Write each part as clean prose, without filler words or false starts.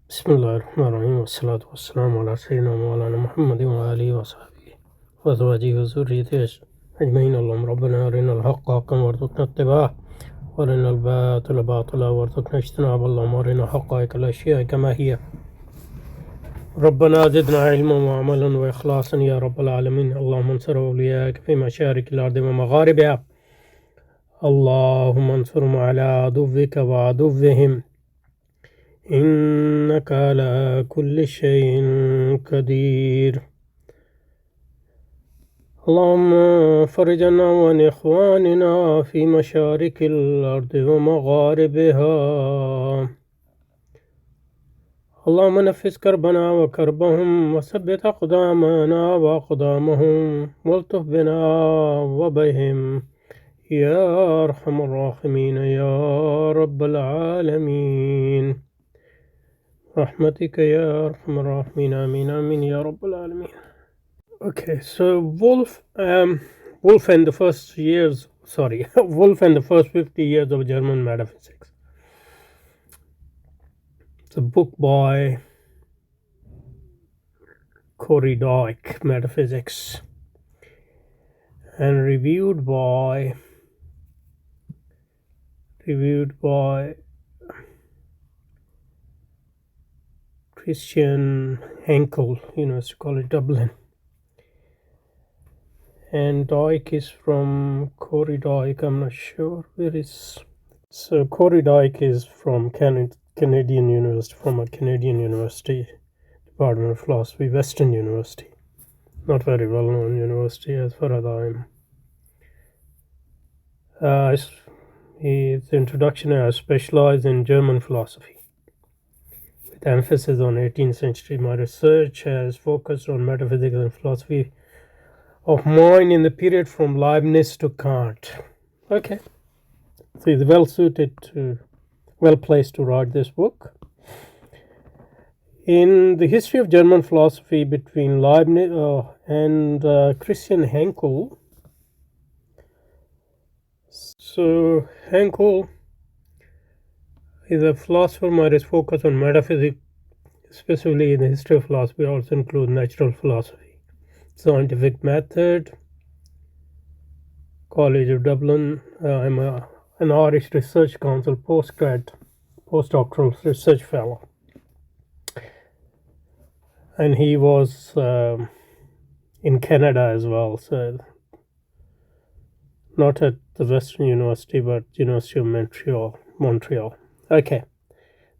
بسم الله الرحمن الرحيم والصلاة والسلام على سيدنا مولانا محمد وآله وصحبه وأزواجه وذريته أجمعين. اللهم ربنا أرنا الحق حقا وارزقنا اتباعه وأرنا الباطل باطلا وارزقنا اجتنابه. اللهم أرنا حقائق الأشياء كما هي. ربنا زدنا علما وعملا وإخلاصا يا رب العالمين. اللهم انصر أولياءك في مشارق الأرض ومغاربها. اللهم انصرهم على عدوك وعدوهم إنك على كل شيء قدير. اللهم فرج عنا وعن إخواننا في مشارق الأرض ومغاربها. اللهم نفس كربنا وكربهم وثبت أقدامنا وأقدامهم والطف بنا وبهم يا أرحم الراحمين يا رب العالمين رحمتك يا أرحم الراحمين آمين آمين يا رب العالمين. Okay, so Wolff and the first years, Wolff and the first 50 years of German metaphysics. It's a book by Corey Dyke, Metaphysics, and reviewed by Christian Henkel, University College Dublin. And Dyke is from Corey Dyke. I'm not sure where is. So Corey Dyke is from Canadian University, from a Canadian University, Department of Philosophy, Western University. Not very well known university as far as his introduction has specialized in German philosophy, with emphasis on 18th century. My research has focused on metaphysics and philosophy of mind in the period from Leibniz to Kant. Okay, so he's well placed to write this book. In the history of German philosophy between Leibniz and Christian Henkel. So Henkel is a philosopher who is focused on metaphysics, especially in the history of philosophy. Also includes natural philosophy, scientific method. College of Dublin. I'm an Irish Research Council postdoctoral research fellow, and he was in Canada as well. So not at the Western University, but University of Montreal. Okay,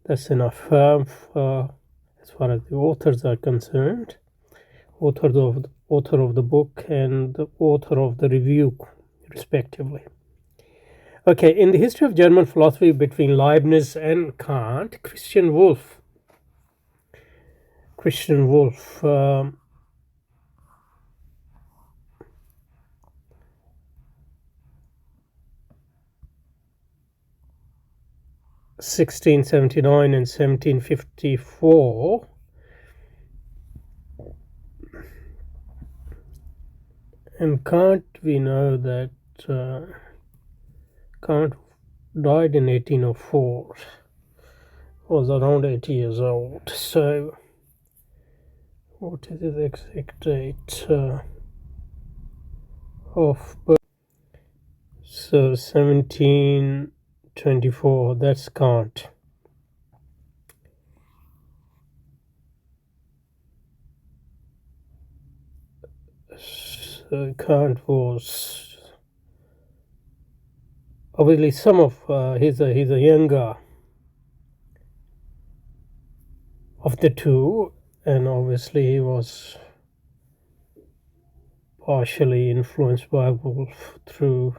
that's enough. As far as the authors are concerned, author of the book and the author of the review, respectively. Okay, in the history of German philosophy between Leibniz and Kant, Christian Wolff. 1679 and 1754, and Kant, we know that Kant died in 1804, was around 80 years old. So what is his exact date of birth? So 1724, that's Kant. So Kant was obviously he's a younger of the two, and obviously he was partially influenced by Wolff through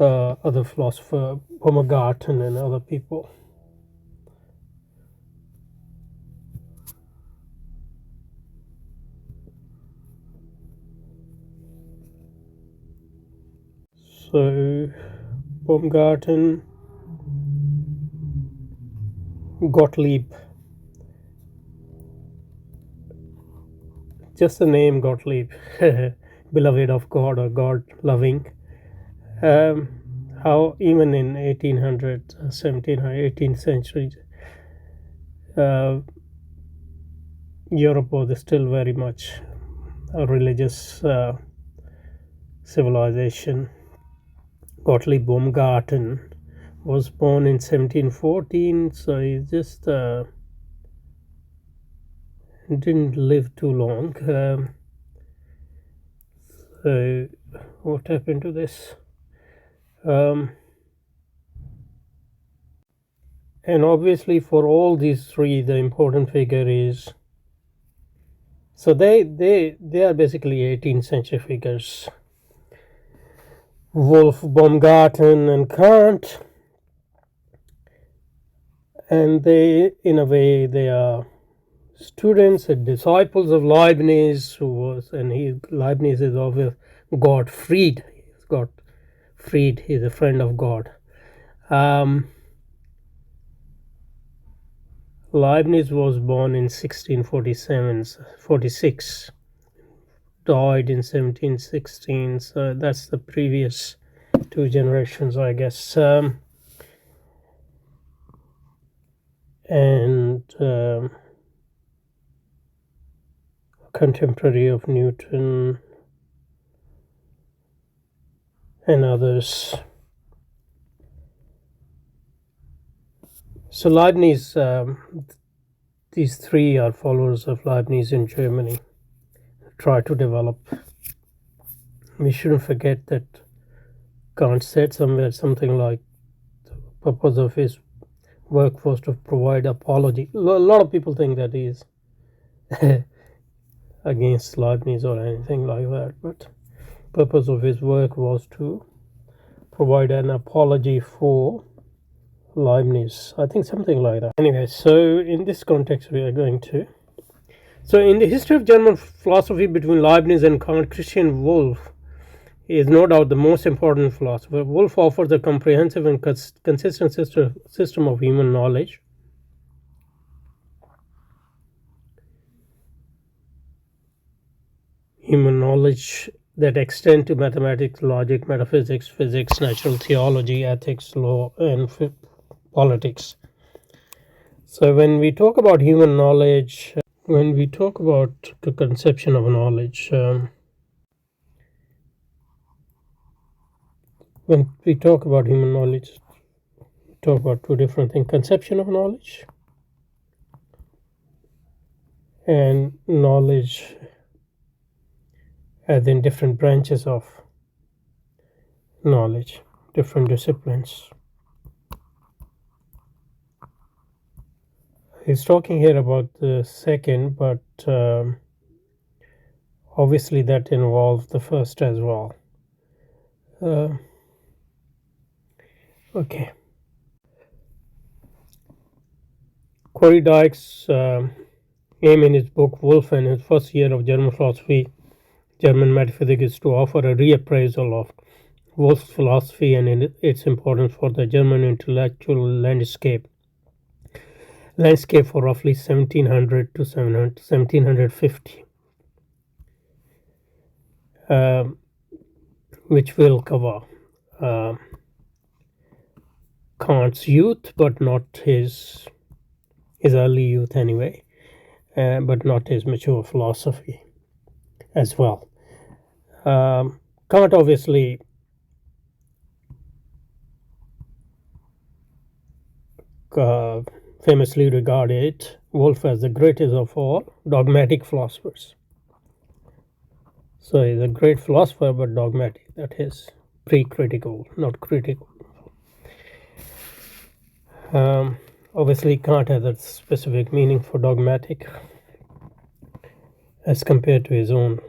other philosopher Baumgarten and other people. So Baumgarten, Gottlieb, just the name Gottlieb, beloved of God or God loving. how even in 1800, 1700, 18th century, uh, Europe was still very much a religious civilization. Gottlieb Baumgarten was born in 1714, so he just didn't live too long. So what happened to this? And obviously, for all these three, the important figure is. So they are basically 18th century figures. Wolff, Baumgarten, and Kant, and they, in a way, they are students and disciples of Leibniz, Leibniz is always Gottfried. He's Gottfried. He's a friend of God. Leibniz was born in 1646, died in 1716. So that's the previous two generations, I guess. Contemporary of Newton and others. So Leibniz, these three are followers of Leibniz in Germany. Try to develop. We shouldn't forget that Kant said somewhere something like the purpose of his work was to provide apology. A lot of people think that he is against Leibniz or anything like that, but purpose of his work was to provide an apology for Leibniz. I think something like that. Anyway, so in this context we are going to. So in the history of German philosophy between Leibniz and Kant, Christian Wolff is no doubt the most important philosopher. Wolff offers a comprehensive and consistent system of human knowledge. Human knowledge that extend to mathematics, logic, metaphysics, physics, natural theology, ethics, law, and politics. So when we talk about human knowledge, when we talk about the conception of knowledge, when we talk about human knowledge, we talk about two different things: conception of knowledge and knowledge as in different branches of knowledge, different disciplines. He's talking here about the second, but obviously that involves the first as well. Okay. Corey Dyke's aim in his book Wolff and his first year of German philosophy, German metaphysics, is to offer a reappraisal of Wolff's philosophy and its importance for the German intellectual landscape for roughly 1700 to 1750, which will cover Kant's youth, but not his early youth anyway, but not his mature philosophy as well. Kant obviously famously regarded Wolff as the greatest of all dogmatic philosophers. So he's a great philosopher, but dogmatic. That is pre-critical, not critical. Obviously, Kant has a specific meaning for dogmatic as compared to his own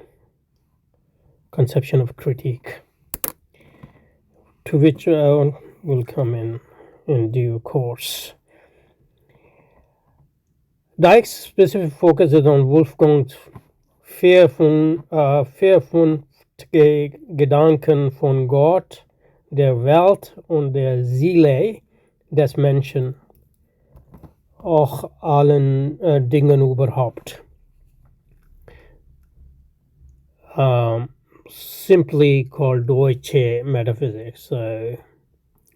conception of critique, to which will come in due course. Dyke's specific focus is on Wolfgang's vernünftige Gedanken von Gott, der Welt und der Seele, des Menschen, auch allen Dingen überhaupt. Simply called Deutsche Metaphysics. So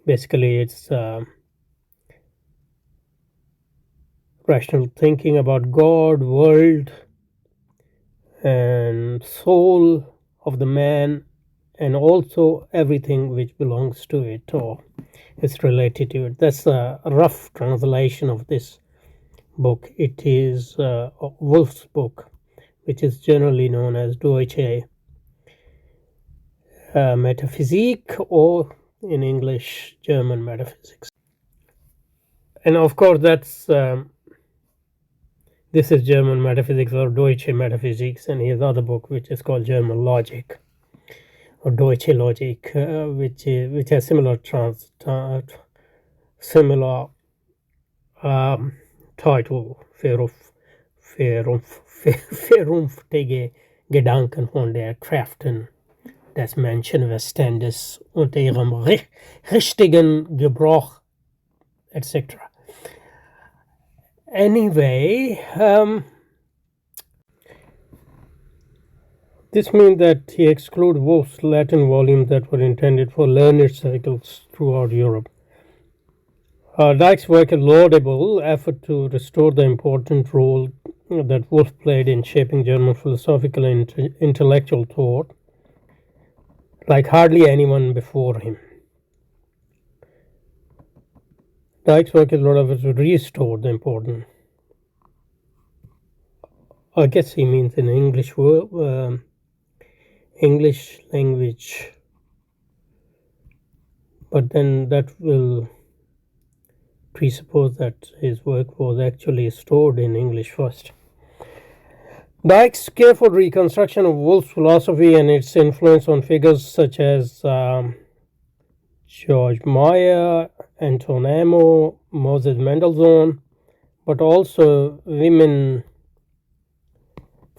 Basically, it's rational thinking about God, world, and soul of the man, and also everything which belongs to it or is related to it. That's a rough translation of this book. It is Wolff's book, which is generally known as Deutsche Metaphysik, or in English, German metaphysics. And of course, this is German metaphysics or Deutsche Metaphysics, and his other book, which is called German Logic or Deutsche Logik, which has similar title, vernünftige Gedanken von der Kräften des Menschenverstandes und ihrem richtigen Gebrauch, etc. Anyway, this means that he excluded Wolff's Latin volumes that were intended for learned circles throughout Europe. Dyck's work is laudable effort to restore the important role that Wolff played in shaping German philosophical and intellectual thought, like hardly anyone before him. Dyck's work is laudable to restore the important. I guess he means in English language, but then that will presuppose that his work was actually stored in English first. Dyck's careful reconstruction of Wolff's philosophy and its influence on figures such as George Meyer, Anton Amo, Moses Mendelssohn, but also women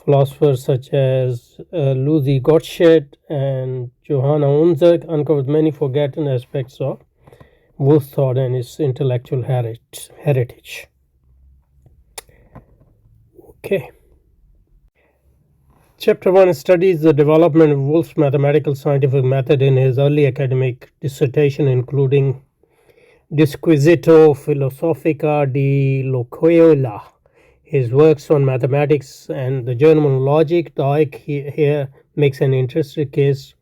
philosophers such as Lucy Gottsched and Johanna Unser uncovered many forgotten aspects of Wolff's thought and his intellectual heritage. Okay. Chapter 1 studies the development of Wolff's mathematical scientific method in his early academic dissertation, including Disquisito Philosophica di Loyola, his works on mathematics and the German logic. Dyck here makes an interesting case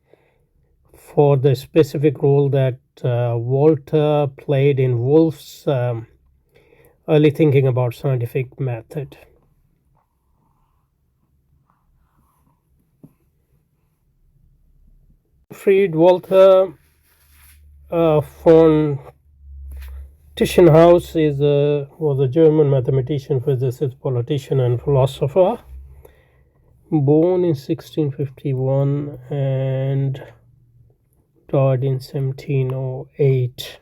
for the specific role that Volta played in Wolff's early thinking about scientific method. Fried Walter von Tischenhaus was a German mathematician, physicist, politician, and philosopher, born in 1651 and died in 1708.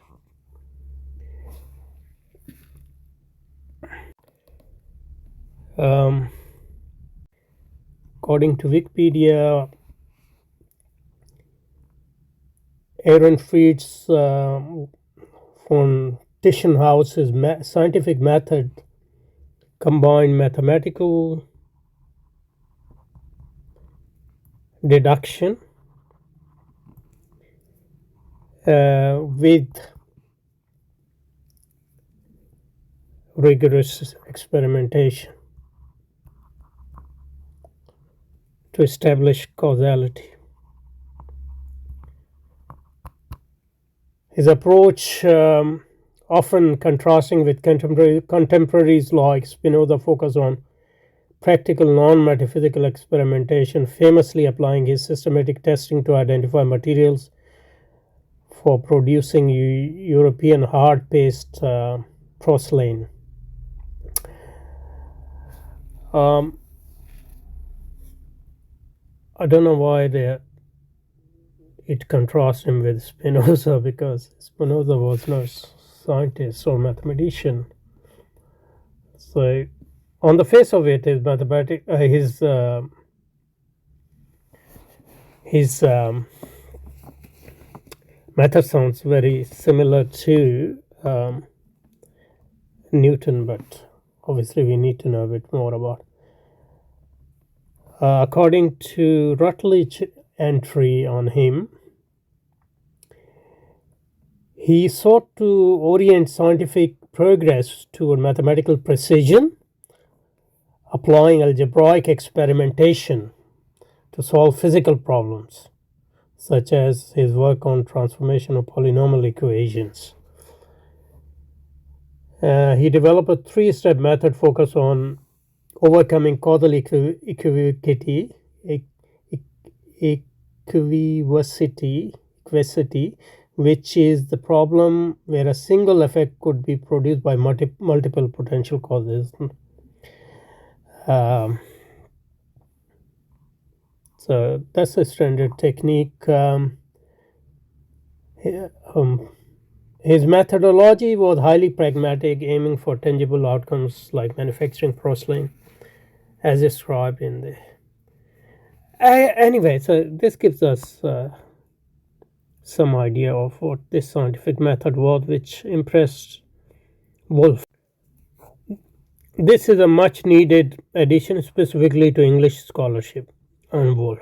According to Wikipedia, Ehrenfried's von Tischenhaus's scientific method combined mathematical deduction with rigorous experimentation to establish causality. His approach, often contrasting with contemporaries like Spinoza, focused on practical non-metaphysical experimentation, famously applying his systematic testing to identify materials for producing European hard-paste porcelain. I don't know why it contrasts him with Spinoza, because Spinoza was no scientist or mathematician. So, on the face of it, his method sounds very similar to Newton, but obviously we need to know a bit more about. According to Rutledge entry on him, He sought to orient scientific progress toward mathematical precision, applying algebraic experimentation to solve physical problems, such as his work on transformation of polynomial equations. He developed a three-step method focused on overcoming causal equivocity, which is the problem where a single effect could be produced by multiple potential causes. So that's a standard technique. His methodology was highly pragmatic, aiming for tangible outcomes like manufacturing porcelain, as described in the. Anyway, so this gives us some idea of what this scientific method was, which impressed Wolff. This is a much needed addition specifically to English scholarship on Wolff.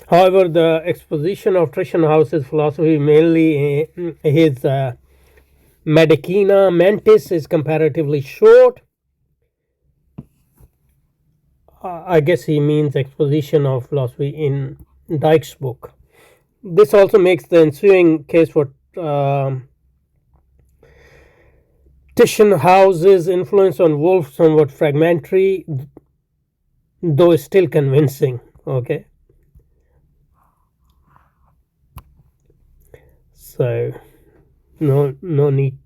However, the exposition of Tresham-House's philosophy, mainly his Medicina Mentis, is comparatively short. I guess he means exposition of philosophy in Dyke's book. This also makes the ensuing case for Tresham-House's influence on Wolff somewhat fragmentary, though still convincing. Okay. So no need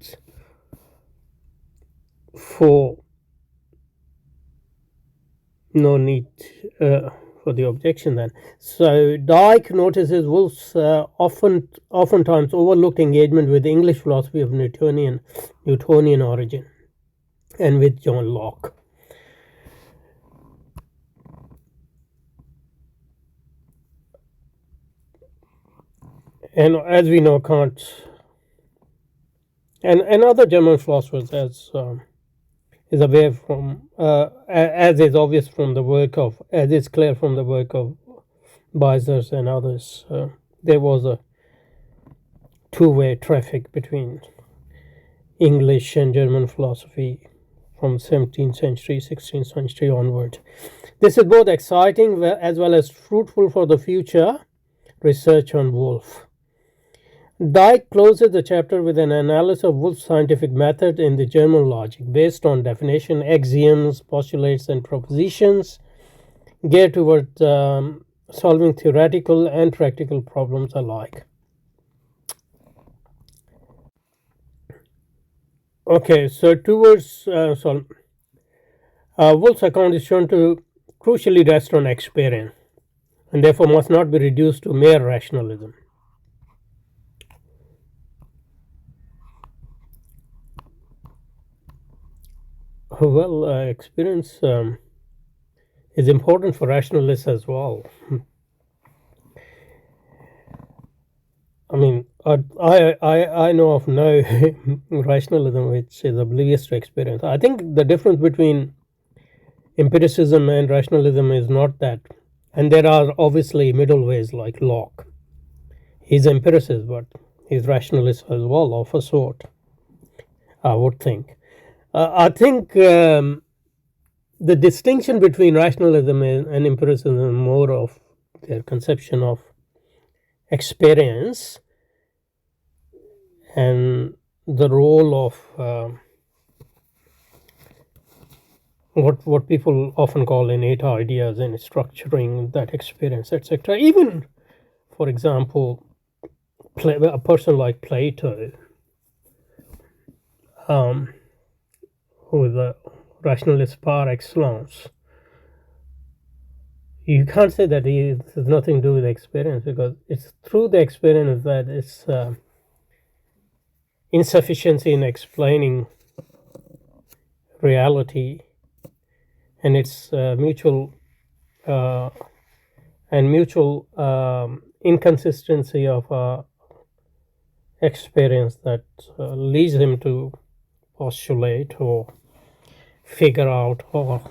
for the objection then. So Dyke notices Wolff's oftentimes overlooked engagement with English philosophy of Newtonian origin and with John Locke. And as we know, Kant and other German philosophers, as is aware from, as is obvious from the work of, as is clear from the work of Beizers and others, there was a two-way traffic between English and German philosophy from 17th century, 16th century onward. This is both exciting as well as fruitful for the future research on Wolff. Dyke closes the chapter with an analysis of Wolff's scientific method in the German logic, based on definition, axioms, postulates, and propositions, geared toward solving theoretical and practical problems alike. Okay, so towards Wolff's account is shown to crucially rest on experience, and therefore must not be reduced to mere rationalism. Well, experience is important for rationalists as well. I mean, I know of no rationalism which is oblivious to experience. I think the difference between empiricism and rationalism is not that. And there are obviously middle ways like Locke. He's empiricist, but he's rationalist as well, of a sort, I would think. I think the distinction between rationalism and empiricism is more of their conception of experience and the role of what people often call innate ideas in structuring that experience, etc. Even, for example, a person like Plato, who is a rationalist par excellence, you can't say that it has nothing to do with experience, because it's through the experience that it's insufficiency in explaining reality and its mutual inconsistency of experience that leads him to postulate or figure out or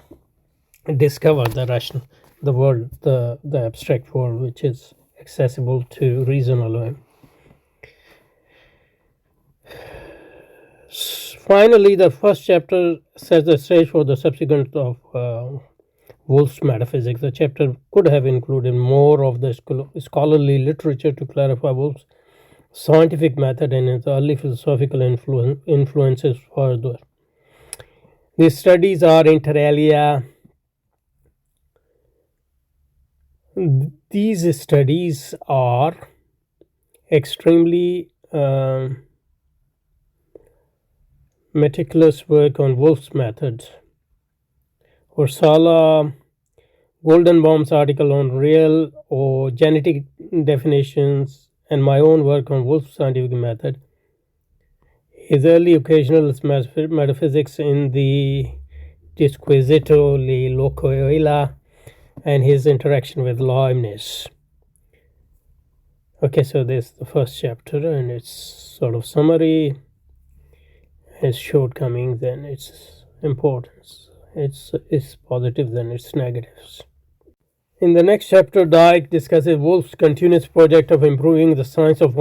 discover the world, the abstract world, which is accessible to reason alone. finally, the first chapter sets the stage for the subsequent of Wolff's metaphysics. The chapter could have included more of the scholarly literature to clarify Wolff's scientific method and its early philosophical influences further. These studies are inter alia. These studies are extremely meticulous work on Wolff's methods. Ursula Goldenbaum's article on real or genetic definitions and my own work on Wolff's scientific method, his early occasional metaphysics in the Disquisito li Locuela, and his interaction with Leibniz. Okay, so this is the first chapter and its sort of summary, its shortcomings and its importance. It's positives and its negatives. In the next chapter, Dike discusses Wolff's continuous project of improving the science of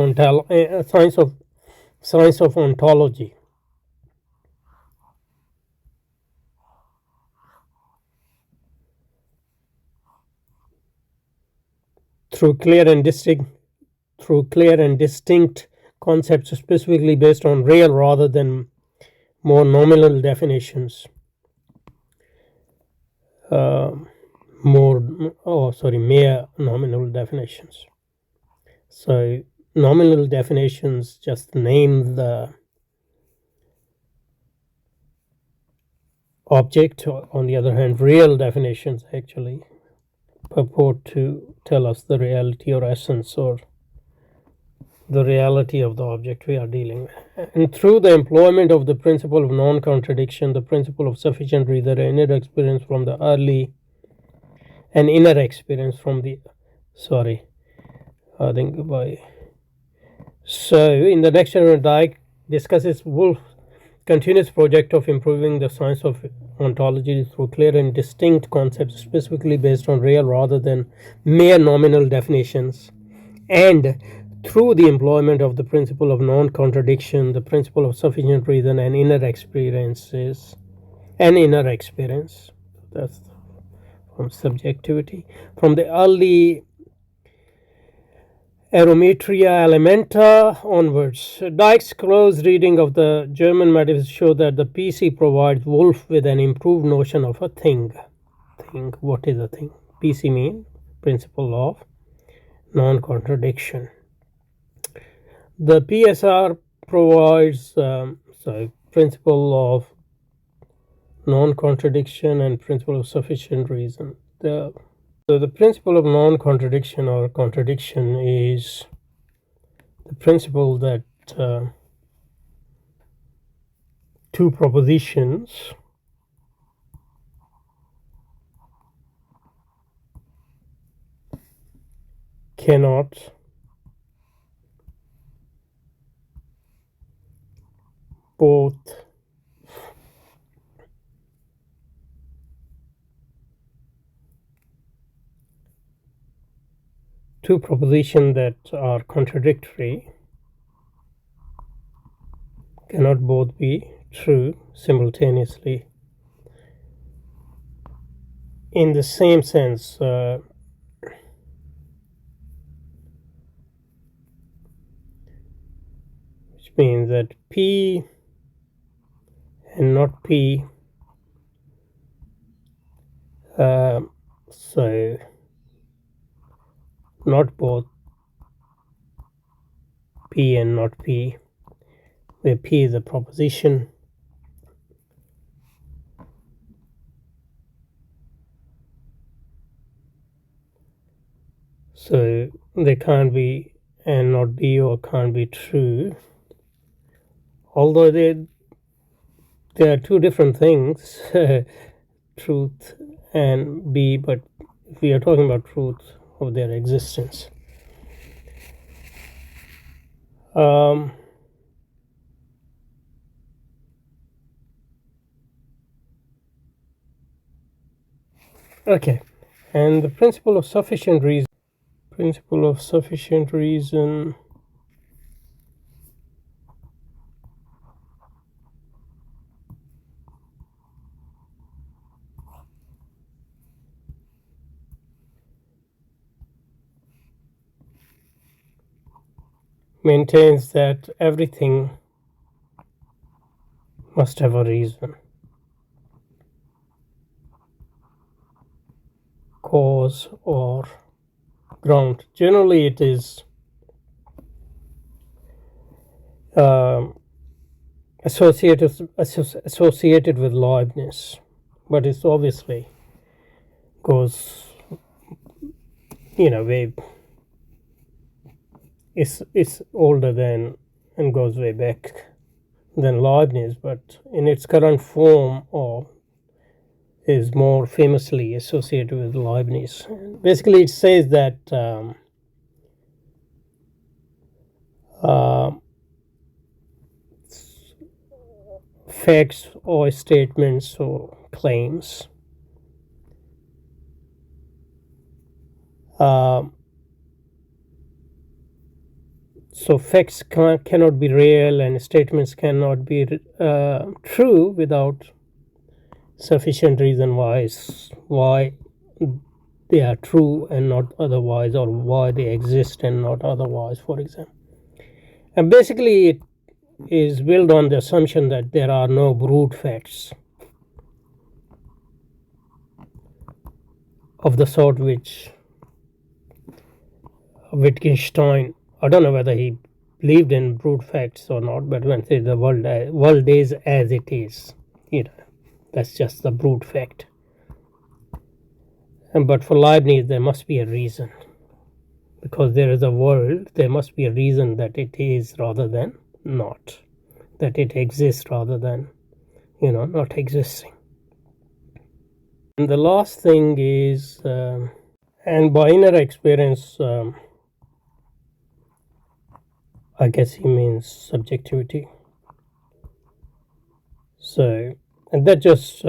ontology. Through clear and distinct concepts specifically based on real rather than more nominal definitions. Mere nominal definitions. So nominal definitions just name the object. On the other hand, real definitions actually purport to tell us the reality or essence or the reality of the object we are dealing with. And through the employment of the principle of non-contradiction, the principle of sufficient reason, and inner experience from the early and inner experience from the So in the next chapter, Dike discusses Wolff's continuous project of improving the science of ontology through clear and distinct concepts specifically based on real rather than mere nominal definitions, and through the employment of the principle of non-contradiction, the principle of sufficient reason, and inner experience. That's from subjectivity. From the early Aerometria Elementa onwards, Dike's close reading of the German metaphysics show that the PC provides Wolff with an improved notion of a thing. What is a thing? PC means principle of non-contradiction. The PSR provides principle of non-contradiction and principle of sufficient reason. The principle of non-contradiction or contradiction is the principle that two propositions cannot both two propositions that are contradictory cannot both be true simultaneously. In the same sense, which means that P and not P, so not both P and not P, where P is a proposition. So they can't be and not be or can't be true. Although they are two different things, truth and be, but if we are talking about truth of their existence. Okay, and the principle of sufficient reason. maintains that everything must have a reason, cause or ground. Generally, it is associated with Leibniz, but it's obviously goes, way. It's older than and goes way back than Leibniz, but in its current form, or is more famously associated with Leibniz. Basically, it says that facts or statements or claims so facts cannot be real and statements cannot be true without sufficient reason why they are true and not otherwise, or why they exist and not otherwise, for example. And basically it is built on the assumption that there are no brute facts of the sort which Wittgenstein, I don't know whether he believed in brute facts or not, but when say the world is as it is, that's just the brute fact. But for Leibniz, there must be a reason. Because there is a world, there must be a reason that it is rather than not. That it exists rather than, not existing. And the last thing is, and by inner experience, I guess he means subjectivity. So, and that just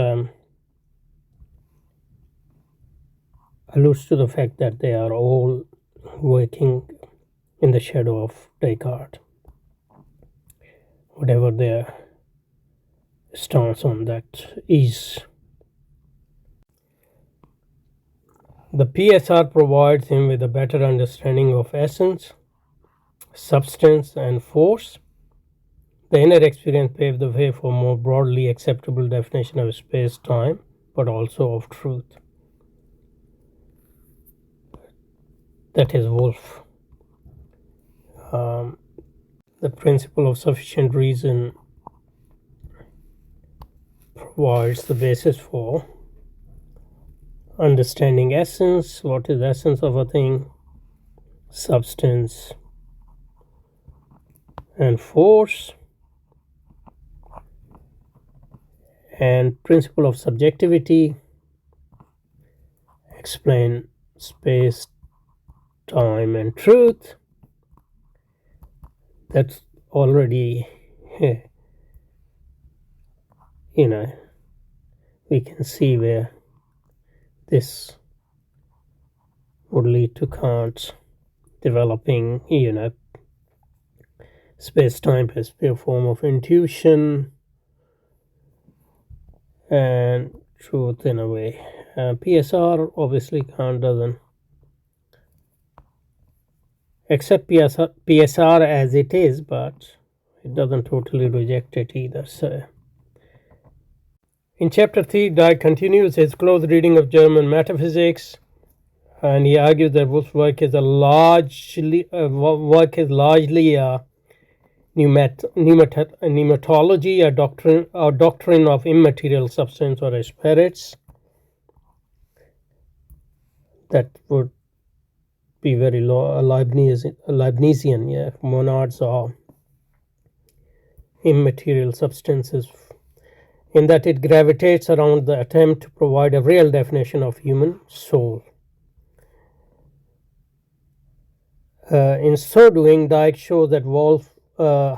alludes to the fact that they are all working in the shadow of Descartes, whatever their stance on that is. The PSR provides him with a better understanding of essence, substance, and force. The inner experience paved the way for more broadly acceptable definition of space-time, but also of truth. That is Wolff. The principle of sufficient reason provides the basis for understanding essence. What is the essence of a thing? Substance and force. And principle of subjectivity explain space, time, and truth. That's already, we can see where this would lead to Kant developing, space-time as a form of intuition and truth in a way. PSR, obviously, Kant doesn't accept PSR as it is, but it doesn't totally reject it either. So, in chapter 3, Dijk continues his close reading of German metaphysics, and he argues that Wolff's work is largely pneumatology, a doctrine of immaterial substance or spirits. That would be very Leibnizian. Yeah, monads are immaterial substances, in that it gravitates around the attempt to provide a real definition of human soul. In so doing, Dijk shows that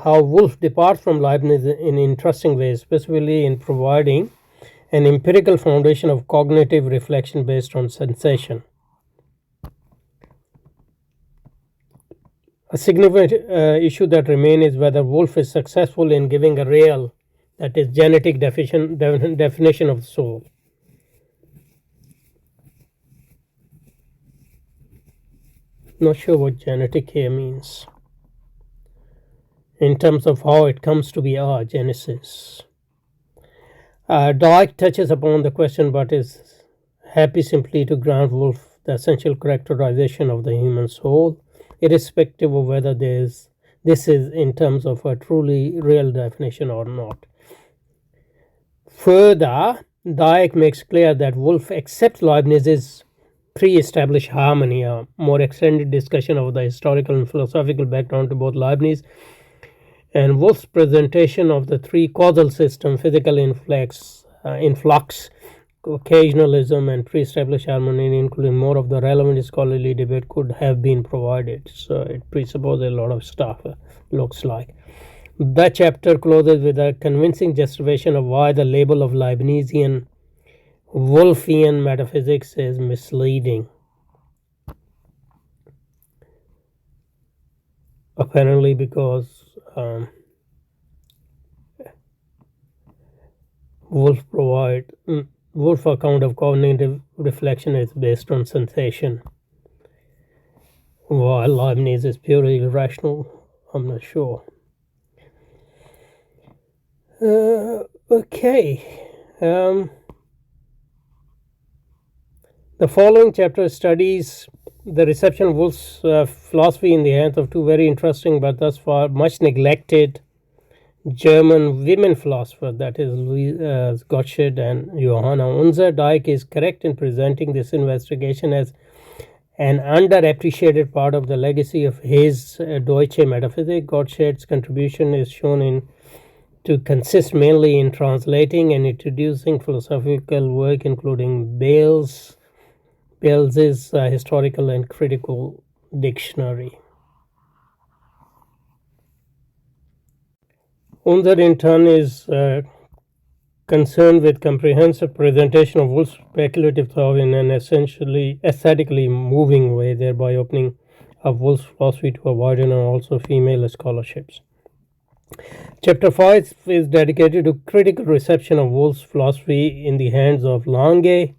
how Wolff departs from Leibniz in interesting ways, specifically in providing an empirical foundation of cognitive reflection based on sensation. A significant issue that remains is whether Wolff is successful in giving a real, that is, genetic definition of the soul. Not sure what genetic here means. in terms of how it comes to be our genesis. Dike touches upon the question but is happy simply to grant Wolff the essential characterization of the human soul, irrespective of whether this is in terms of a truly real definition or not. Further, Dike makes clear that Wolff accepts Leibniz's pre-established harmony. A more extended discussion of the historical and philosophical background to both Leibniz and Wolff's presentation of the three causal system, physical influx, occasionalism, and pre-established harmony, including more of the relevant scholarly debate, could have been provided. So it presupposes a lot of stuff, looks like. The chapter closes with a convincing justification of why the label of Leibnizian Wolffian metaphysics is misleading. Apparently because Wolff account of cognitive reflection is based on sensation, while Leibniz is purely irrational. I'm not sure. Okay. The following chapter studies the reception of Wolff's philosophy in the hands of two very interesting but thus far much neglected German women philosophers, that is Louise Gottsched and Johanna Unser. Dike is correct in presenting this investigation as an underappreciated part of the legacy of his Deutsche Metaphysik. Gottsched's contribution is shown to consist mainly in translating and introducing philosophical work, including Bale's historical and critical dictionary. Unser, in turn, is concerned with comprehensive presentation of Wolff's speculative thought in an essentially aesthetically moving way, thereby opening up Wolff's philosophy to a wider and also female scholarships. Chapter 5 is dedicated to critical reception of Wolff's philosophy in the hands of Lange.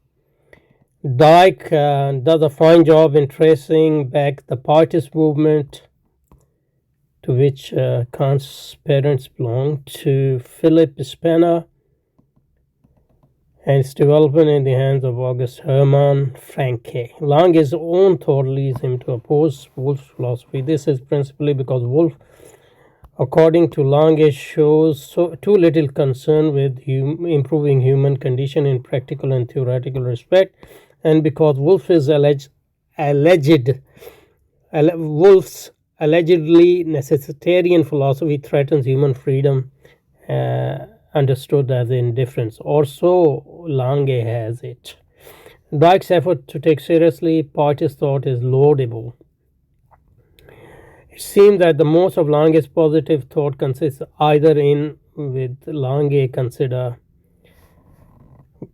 Dike does a fine job in tracing back the Pietist movement, to which Kant's parents belonged, to Philipp Spener, and its development in the hands of August Hermann Francke. Lange's own thought leads him to oppose Wolff's philosophy. This is principally because Wolff, according to Lange, shows too little concern with improving human condition in practical and theoretical respect, and because Wolff's allegedly necessitarian philosophy threatens human freedom, understood as indifference, or so Lange has it. Dike's effort to take seriously Pietist thought is laudable. It seems that the most of Lange's positive thought consists either in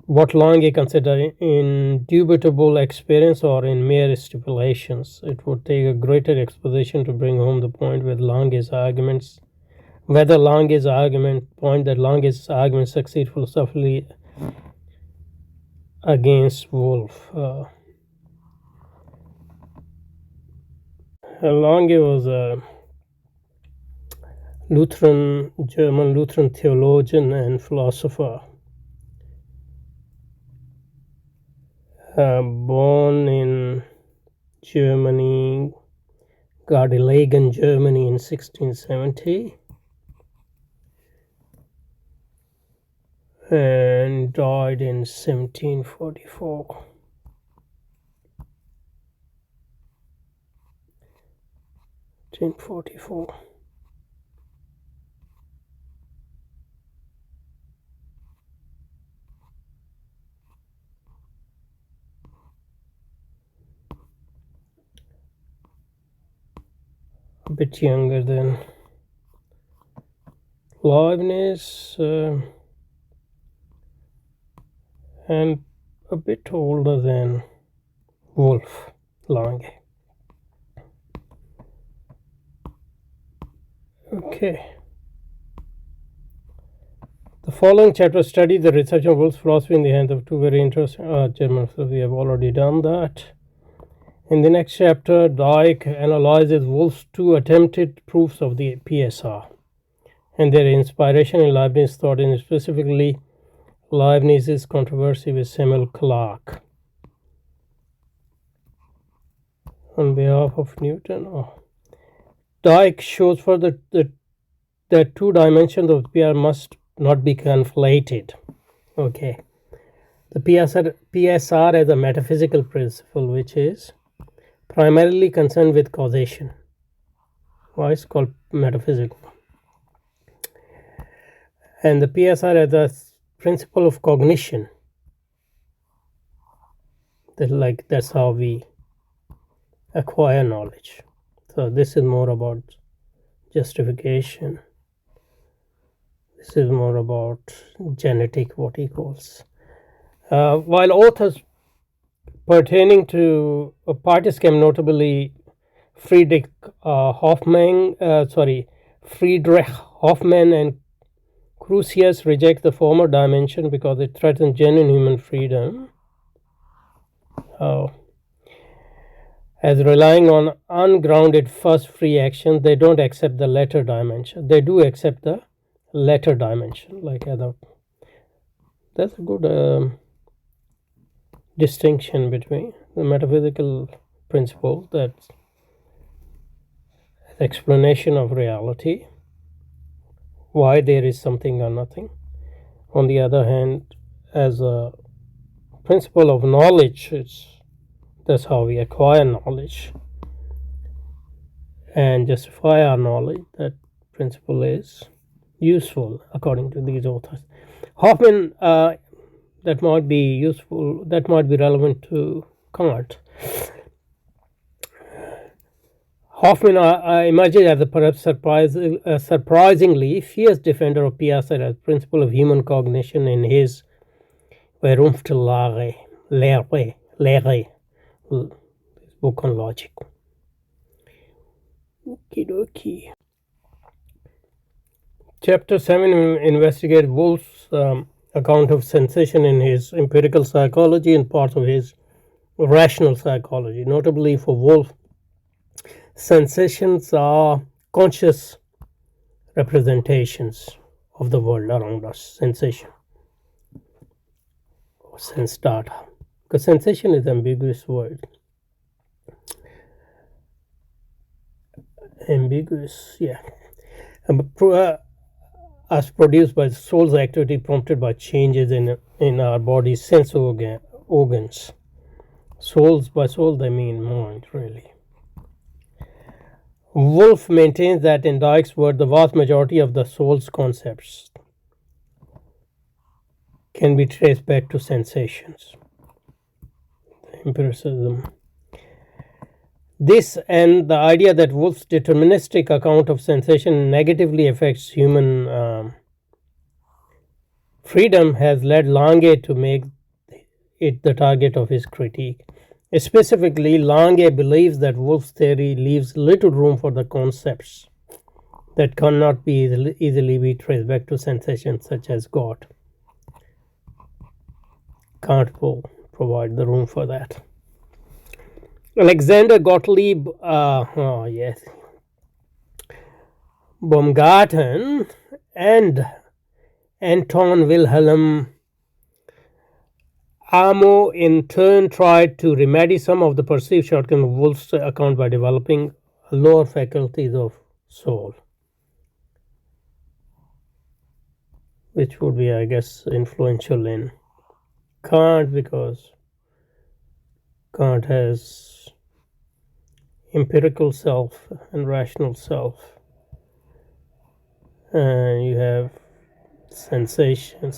what Lange considered indubitable experience or in mere stipulations. It would take a greater exposition to bring home the point with Lange's arguments, whether Lange's argument succeed philosophically against Wolff. Lange was a German Lutheran theologian and philosopher. Born in Germany, Gardelegen, Germany in 1670, and died in 1744. A bit younger than Leibniz, and a bit older than Wolff, Lange. Okay. The following chapter studies the reception of Wolff's philosophy in the hands of two very interesting German philosophers. We have already done that. In the next chapter, Dike analyzes Wolff's two attempted proofs of the PSR. and their inspiration in Leibniz thought, and specifically Leibniz's controversy with Samuel Clarke. On behalf of Newton, Dike shows further that two dimensions of PR must not be conflated. Okay, the PSR as a metaphysical principle, which is primarily concerned with causation. Why it's called metaphysical? And the PSR as a principle of cognition. That's how we acquire knowledge. So this is more about justification. This is more about genetic, what he calls. While authors pertaining to Partiscam, notably Friedrich Hoffmann and Crusius, reject the former dimension because it threatens genuine human freedom. As relying on ungrounded first free action, they don't accept the latter dimension. They do accept the latter dimension, that's a good distinction between the metaphysical principle, that's explanation of reality, why there is something or nothing. On the other hand, as a principle of knowledge, that's how we acquire knowledge and justify our knowledge. That principle is useful according to these authors. Hoffman, that might be useful, that might be relevant to Kant. Hoffman emerges as a perhaps surprisingly fierce defender of PSR as principle of human cognition in his Vernunft Lehre, his book on logic. Okie. Chapter 7 investigates Wolff's account of sensation in his empirical psychology and parts of his rational psychology. Notably for Wolff, sensations are conscious representations of the world around us. Sensation or sense data, because sensation is an ambiguous word. As produced by the soul's activity prompted by changes in our body's sense organs. Souls, by soul they mean mind, really. Wolff maintains that in Dike's word, the vast majority of the soul's concepts can be traced back to sensations. Empiricism. This and the idea that Wolff's deterministic account of sensation negatively affects human freedom has led Lange to make it the target of his critique. Specifically, Lange believes that Wolff's theory leaves little room for the concepts that cannot be easily be traced back to sensations such as God. Can't provide the room for that. Alexander Gottlieb, Baumgarten and Anton Wilhelm Amo in turn tried to remedy some of the perceived shortcomings of Wolff's account by developing lower faculties of soul, which would be, I guess, influential in Kant, because Kant has empirical self and rational self, and you have sensation,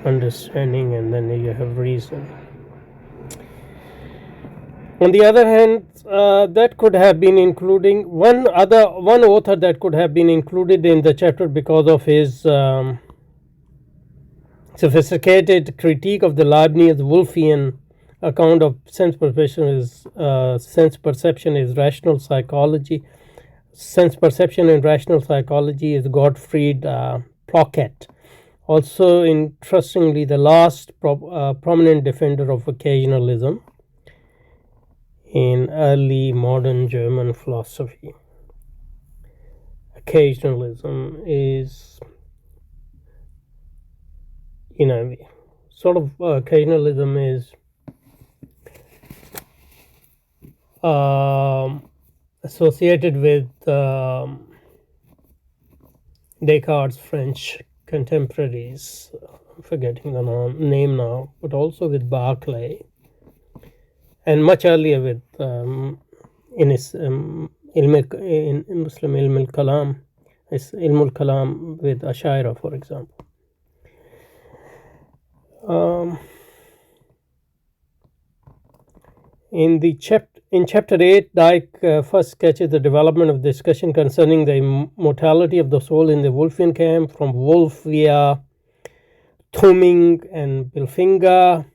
understanding, and then you have reason. On the other hand, that could have been including one author that could have been included in the chapter because of his sophisticated critique of the Leibniz Wolffian account of sense perception is rational psychology. Sense perception in rational psychology is Gottfried Plockett. Also, interestingly, the last prominent defender of occasionalism in early modern German philosophy. occasionalism is, sort of occasionalism is associated with Descartes' French contemporaries, I'm forgetting the name now, but also with Berkeley, and much earlier with in Muslim Ilm al-Kalam, Ilm al-Kalam with Ashaira, for example. In chapter 8, Dyke first sketches the development of discussion concerning the immortality of the soul in the Wolffian camp, from Wolff via Thoming and Bilfinger,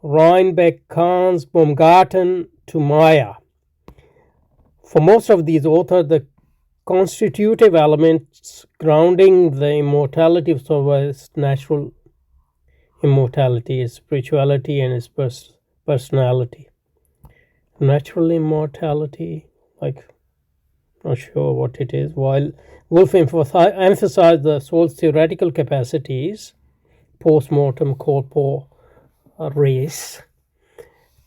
Reinbeck, Kahns, Baumgarten to Maya. For most of these authors, the constitutive elements grounding the immortality of soul were its natural immortality, its spirituality, and its personality. Natural immortality, not sure what it is, while Wolff emphasized the soul's theoretical capacities, post-mortem corpore res,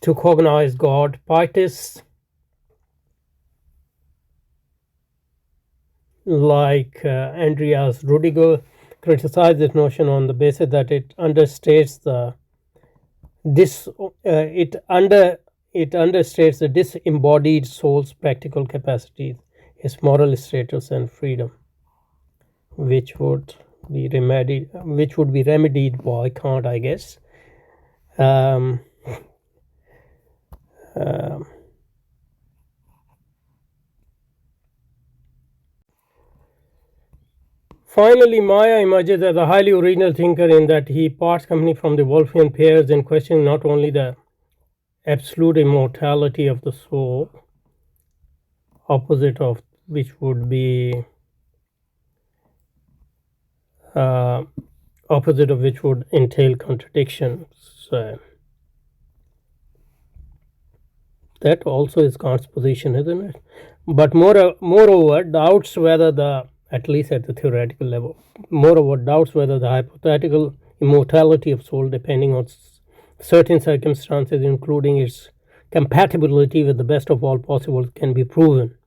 to cognize God. Pietists like Andreas Rudiger criticized this notion on the basis that it understates the disembodied soul's practical capacities, its moral status and freedom, which would be remedied by Kant, I guess. Finally, Maya emerges as a highly original thinker in that he parts company from the Wolffian pairs in questioning not only the absolute immortality of the soul, opposite of which would entail contradictions. That also is Kant's position, isn't it? But moreover, doubts whether at least at the theoretical level, doubts whether the hypothetical immortality of soul, depending on certain circumstances, including its compatibility with the best of all possible, can be proven.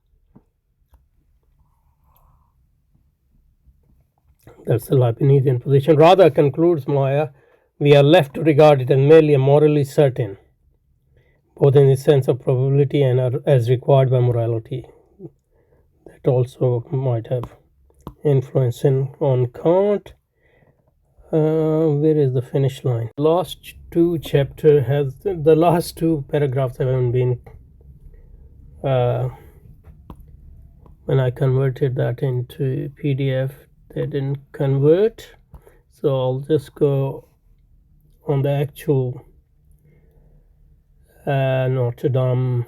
That's the Leibnizian position. Rather, concludes Maya, we are left to regard it as merely a morally certain, both in the sense of probability and as required by morality. That also might have influence on Kant. Where is the finish line? The last two paragraphs haven't been when I converted that into PDF, they didn't convert, so I'll just go on the actual Notre Dame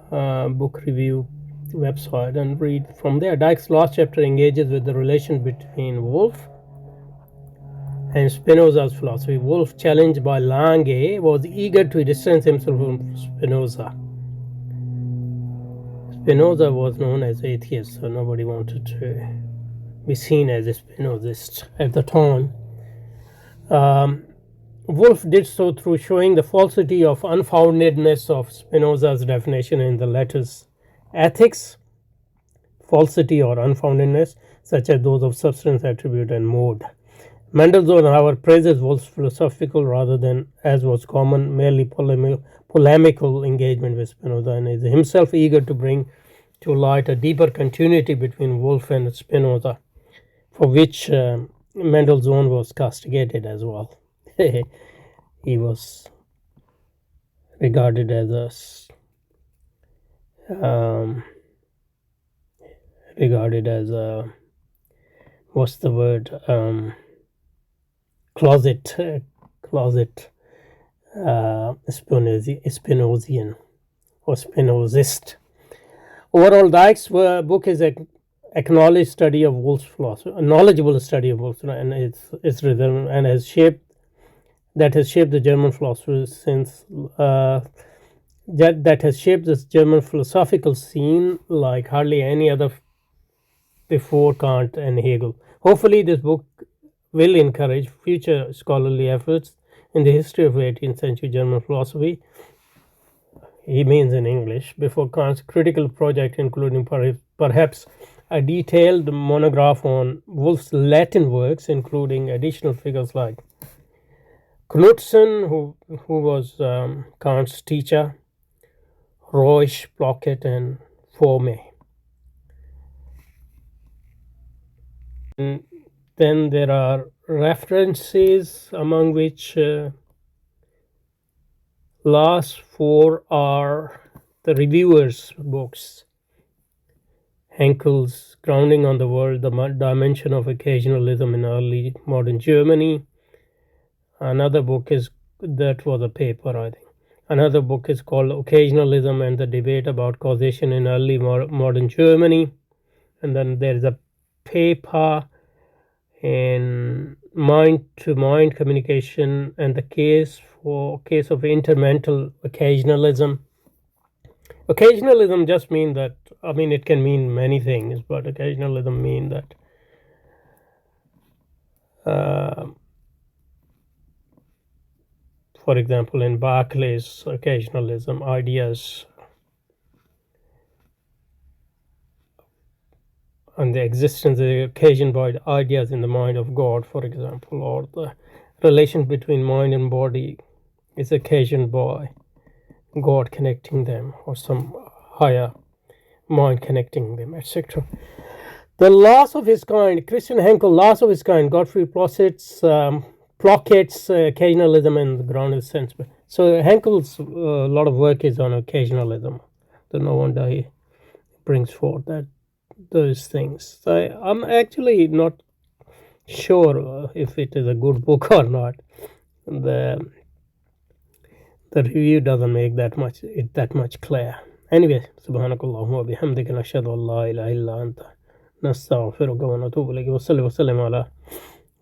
book review website and read from there. Dyke's last chapter engages with the relation between Wolff and Spinoza's philosophy. Wolff, challenged by Lange, was eager to distance himself from Spinoza. Spinoza was known as atheist, so nobody wanted to be seen as a Spinozist at the time. Wolff did so through showing the falsity of unfoundedness of Spinoza's definition in the letters Ethics, falsity or unfoundedness, such as those of substance, attribute, and mode. Mendelssohn, however, praises Wolff's philosophical rather than, as was common, merely polemical engagement with Spinoza, and is himself eager to bring to light a deeper continuity between Wolff and Spinoza, for which Mendelssohn was castigated as well. He was regarded as a what's the word, closet Spinozian or Spinozist. Overall, Dyke's book is a acknowledged study of Wolff's philosophy, a knowledgeable study of Wolff's, and its rhythm, and has shaped the German philosophers since that has shaped this German philosophical scene like hardly any other before Kant and Hegel. Hopefully, this book will encourage future scholarly efforts in the history of 18th century German philosophy. He means in English, before Kant's critical project, including perhaps a detailed monograph on Wolff's Latin works, including additional figures like Knudsen, who was Kant's teacher, Roche, Blocket, and Forme. And then there are references, among which last four are the reviewers' books. Henkel's Grounding on the World, the Dimension of Occasionalism in Early Modern Germany. Another book that was a paper, I think. Another book is called Occasionalism and the Debate About Causation in Early Modern Germany. And then there's a paper in Mind-to-Mind Communication and the case of intermental occasionalism. Occasionalism just means that, it can mean many things, but occasionalism means that for example, in Berkeley's occasionalism, ideas and the existence is occasioned by the ideas in the mind of God, for example, or the relation between mind and body is occasioned by God connecting them, or some higher mind connecting them, etc. The Laws of His Kind, Christian Henkel, Laws of His Kind, Godfrey Plockett's occasionalism and the grounded sense. So Henkel's a lot of work is on occasionalism. So no wonder he brings forth those things. So I'm actually not sure if it is a good book or not. The review doesn't make that much clear. Anyway, subhanakallahumma wa bihamdika nashhadu an la ilaha illa anta nastaghfiruka wa natubu ilayk. Wa salli wa sallim ala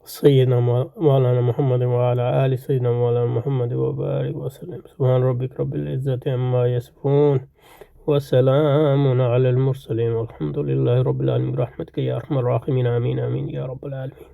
sayyidina Mawlana Muhammad wa ala ali sayyidina Mawlana Muhammad wa barik wa sallim. Subhan rabbika rabbil izzati amma yasifun wa salamun ala al mursalin walhamdulillahi rabbil alamin. Rahmatika ya arhamar rahimin. Amin amin ya rabbal alamin.